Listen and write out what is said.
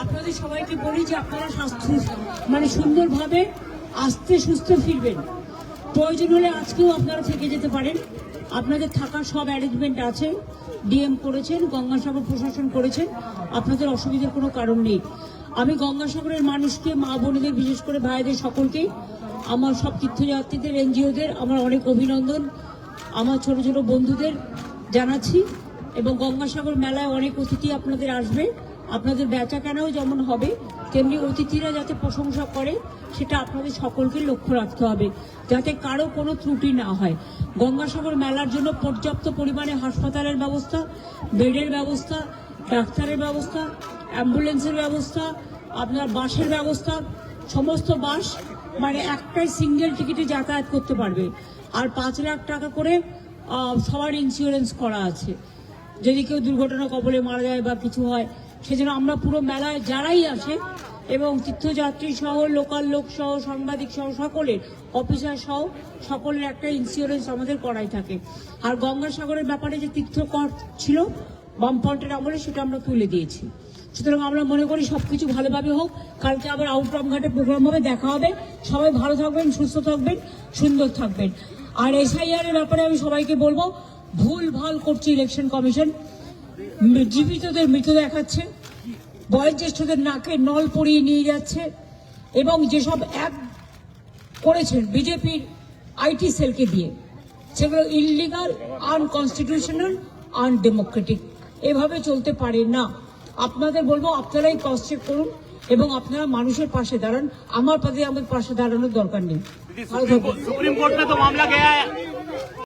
আপনাদের সবাইকে বলি যে আপনারা স্বাস্থ্য সুন্দরভাবে আস্তে সুস্থ ফিরবেন। প্রয়োজন হলে আজকেও আপনারা থেকে যেতে পারেন। আপনাদের থাকার সব অ্যারেঞ্জমেন্ট আছে, ডিএম করেছেন, গঙ্গাসাগর প্রশাসন করেছেন, আপনাদের অসুবিধার কোনো কারণ নেই। আমি গঙ্গাসাগরের মানুষকে, মা বোনেদের, বিশেষ করে ভাইদের সকলকেই, আমার সব তীর্থযাত্রীদের, এনজিওদের আমার অনেক অভিনন্দন, আমার ছোট ছোট বন্ধুদের জানাচ্ছি। এবং গঙ্গাসাগর মেলায় অনেক অতিথি আপনাদের আসবে, আপনাদের বেচা কেনাও যেমন হবে তেমনি অতিথিরা যাতে প্রশংসা করে সেটা আপনাদের সকলকে লক্ষ্য রাখতে হবে, যাতে কারো কোনো ত্রুটি না হয়। গঙ্গাসাগর মেলার জন্য পর্যাপ্ত পরিমাণে হাসপাতালের ব্যবস্থা, বেডের ব্যবস্থা, ডাক্তারের ব্যবস্থা, অ্যাম্বুলেন্সের ব্যবস্থা, আপনার বাসের ব্যবস্থা, সমস্ত বাস একটাই সিঙ্গেল টিকিটে যাতায়াত করতে পারবে। আর 5 লাখ টাকা করে সবার ইন্স্যুরেন্স করা আছে, যদি কেউ দুর্ঘটনা কবলে মারা যায় বা কিছু হয় সেজন্য আমরা পুরো মেলায় যারাই আসে এবং তীর্থযাত্রী সহ, লোকাল লোক সহ, সাংবাদিক সহ, সকলের, অফিসার সহ সকলের একটা ইন্স্যুরেন্স আমাদের করাই থাকে। আর গঙ্গাসাগরের ব্যাপারে যে তীর্থকর ছিল বামফ্রন্টের আমলে সেটা আমরা তুলে দিয়েছি। সুতরাং আমরা মনে করি সবকিছু ভালোভাবে হোক। কালকে আবার আউটরাম ঘাটে প্রোগ্রাম হবে, দেখা হবে। সবাই ভালো থাকবেন, সুস্থ থাকবেন, সুন্দর থাকবেন। আর SIR এর ব্যাপারে আমি সবাইকে বলবো, ভুল ভাল করছে ইলেকশন কমিশন। জীবিতদের মৃত দেখাচ্ছে, বয়োজ্যেষ্ঠদের নাকে নল পরিয়ে নিয়ে যাচ্ছে এবং যেসব অ্যাপ করেছেন বিজেপির IT সেলকে দিয়ে, সেগুলো ইললিগাল, আনকনস্টিটিউশনাল, আনডেমোক্রেটিক। এভাবে চলতে পারে না। আপনাদের বলবো আপনারাই ক্রস চেক করুন এবং আপনারা মানুষের পাশে দাঁড়ান। আমার পাশে দাঁড়ানোর দরকার নেই।